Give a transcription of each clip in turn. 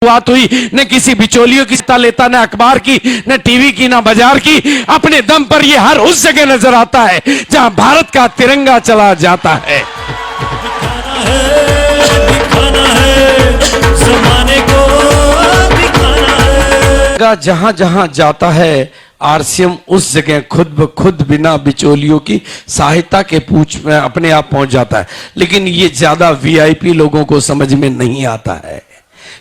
बात हुई, न किसी बिचौलियों की सत्ता लेता, न अखबार की, न टीवी की, न बाजार की। अपने दम पर ये हर उस जगह नजर आता है जहां भारत का तिरंगा चला जाता है। दिखाना है ज़माने को, दिखाना है। जहां जहां जाता है आरसीएम उस जगह खुद ब खुद बिना बिचौलियों की सहायता के पूछ में अपने आप पहुंच जाता है। लेकिन ये ज्यादा वीआईपी लोगों को समझ में नहीं आता है,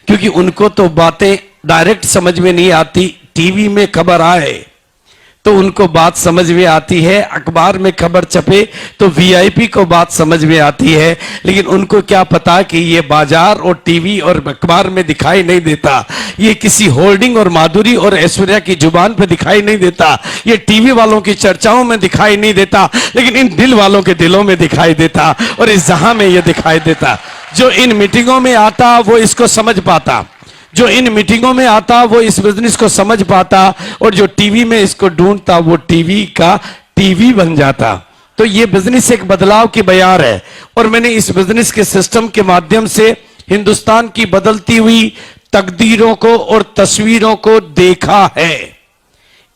क्योंकि उनको तो बातें डायरेक्ट समझ में नहीं आती। टीवी में खबर आए तो उनको बात समझ में आती है, अखबार में खबर छपे तो वीआईपी को बात समझ में आती है। लेकिन उनको क्या पता कि ये बाजार और टीवी और अखबार में दिखाई नहीं देता, ये किसी होल्डिंग और माधुरी और ऐश्वर्या की जुबान पे दिखाई नहीं देता, ये टीवी वालों की चर्चाओं में दिखाई नहीं देता, लेकिन इन दिल वालों के दिलों में दिखाई देता और इस जहां में ये दिखाई देता। जो इन मीटिंगों में आता वो इसको समझ पाता, जो इन मीटिंगों में आता वो इस बिजनेस को समझ पाता, और जो टीवी में इसको ढूंढता वो टीवी का टीवी बन जाता। तो ये बिजनेस एक बदलाव की बयार है, और मैंने इस बिजनेस के सिस्टम के माध्यम से हिंदुस्तान की बदलती हुई तकदीरों को और तस्वीरों को देखा है।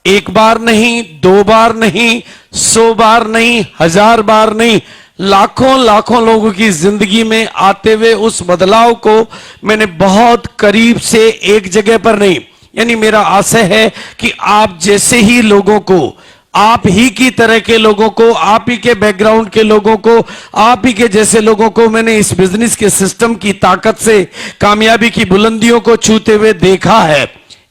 एक बार नहीं, दो बार नहीं, 100 बार नहीं, 1000 बार नहीं, लाखों लाखों लोगों की जिंदगी में आते हुए उस बदलाव को मैंने बहुत करीब से एक जगह पर नहीं, यानी मेरा आशय है कि आप जैसे ही लोगों को, आप ही की तरह के लोगों को, आप ही के बैकग्राउंड के लोगों को, आप ही के जैसे लोगों को मैंने इस बिजनेस के सिस्टम की ताकत से कामयाबी की बुलंदियों को छूते हुए देखा है।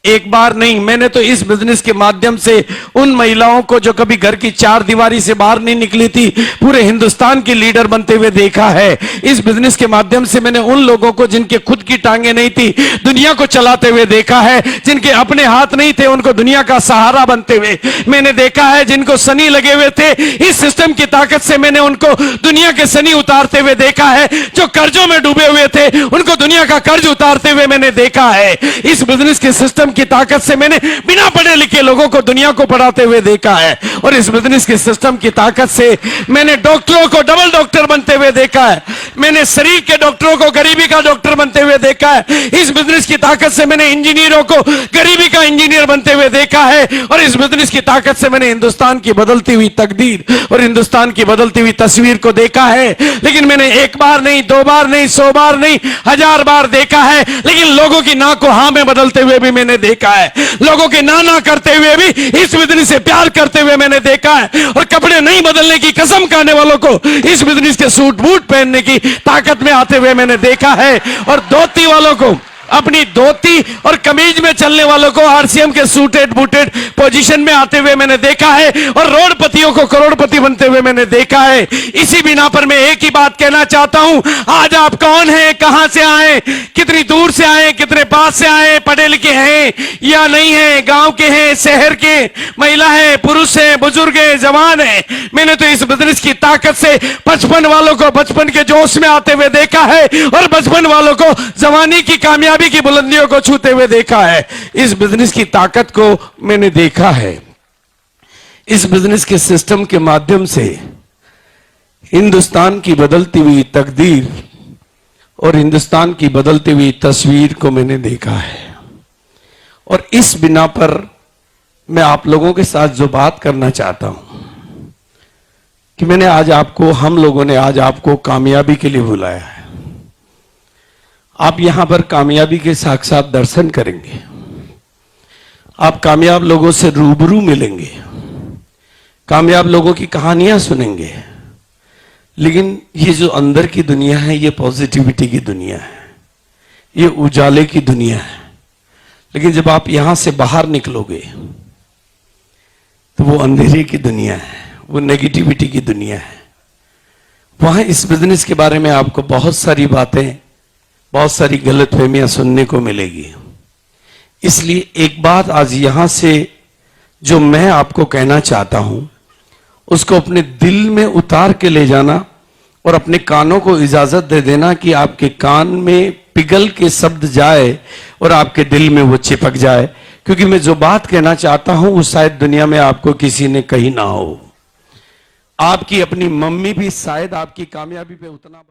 एक बार नहीं, मैंने तो इस बिजनेस के माध्यम से उन महिलाओं को जो कभी घर की चार दीवारी से बाहर नहीं निकली थी, पूरे हिंदुस्तान की लीडर बनते हुए देखा है। इस बिजनेस के माध्यम से मैंने उन लोगों को जिनके खुद की टांगे नहीं थी, दुनिया को चलाते हुए देखा है। जिनके अपने हाथ नहीं थे, उनको दुनिया का सहारा बनते हुए मैंने देखा है। जिनको सनी लगे हुए थे, इस सिस्टम की ताकत से मैंने उनको दुनिया के सनी उतारते हुए देखा है। जो कर्जों में डूबे हुए थे, उनको दुनिया का कर्ज उतारते हुए मैंने देखा है। इस बिजनेस के सिस्टम की ताकत से मैंने बिना पढ़े लिखे लोगों को दुनिया को पढ़ाते हुए देखा है, और इस बिजनेस के सिस्टम की ताकत से मैंने डॉक्टरों को डबल डॉक्टर बनते हुए देखा है। मैंने शरीर के डॉक्टरों को गरीबी का डॉक्टर बनते हुए देखा है। इस बिजनेस की ताकत से मैंने इंजीनियरों को गरीबी का इंजीनियर बनते हुए देखा है, और इस बिजनेस की ताकत से मैंने हिंदुस्तान की बदलती हुई तकदीर और हिंदुस्तान की बदलती हुई तस्वीर को देखा है। लेकिन मैंने एक बार नहीं, दो बार नहीं, 100 बार नहीं, 1000 बार देखा है। लेकिन लोगों की ना को हां में बदलते हुए भी मैंने देखा है, लोगों के ना करते हुए भी इस बिजनेस से प्यार करते हुए मैंने देखा है, और कपड़े नहीं बदलने की कसम खाने वालों को इस बिजनेस के सूट बूट पहनने की ताकत में आते हुए मैंने देखा है, और धोती वालों को, अपनी धोती और कमीज में चलने वालों को आरसीएम के सूटेड बूटेड पोजीशन में आते हुए मैंने देखा है, और रोडपतियों को करोड़पति बनते हुए मैंने देखा है। इसी बिना पर मैं एक ही बात कहना चाहता हूं, आज आप कौन हैं, कहां से आए, कितनी दूर से आए, कितने पास से आए, पढ़े लिखे हैं या नहीं हैं, गांव के हैं, शहर के, महिला है, पुरुष है, बुजुर्ग है, जवान है, मैंने तो इस बिजनेस की ताकत से 55 वालों को बचपन के जोश में आते हुए देखा है, और 55 वालों को जवानी की कामयाबी की बुलंदियों को छूते हुए देखा है। इस बिजनेस की ताकत को मैंने देखा है। इस बिजनेस के सिस्टम के माध्यम से हिंदुस्तान की बदलती हुई तकदीर और हिंदुस्तान की बदलती हुई तस्वीर को मैंने देखा है, और इस बिना पर मैं आप लोगों के साथ जो बात करना चाहता हूं कि मैंने आज आपको, हम लोगों ने आज आपको कामयाबी के लिए बुलाया है। आप यहां पर कामयाबी के साक्षात दर्शन करेंगे, आप कामयाब लोगों से रूबरू मिलेंगे, कामयाब लोगों की कहानियां सुनेंगे। लेकिन ये जो अंदर की दुनिया है, ये पॉजिटिविटी की दुनिया है, ये उजाले की दुनिया है। लेकिन जब आप यहां से बाहर निकलोगे तो वो अंधेरे की दुनिया है, वो नेगेटिविटी की दुनिया है। वहां इस बिजनेस के बारे में आपको बहुत सारी बातें, बहुत सारी गलतफहमियां सुनने को मिलेगी। इसलिए एक बात आज यहां से जो मैं आपको कहना चाहता हूं, उसको अपने दिल में उतार के ले जाना, और अपने कानों को इजाजत दे देना कि आपके कान में पिघल के शब्द जाए और आपके दिल में वो चिपक जाए। क्योंकि मैं जो बात कहना चाहता हूं वो शायद दुनिया में आपको किसी ने कही ना हो। आपकी अपनी मम्मी भी शायद आपकी कामयाबी पे उतना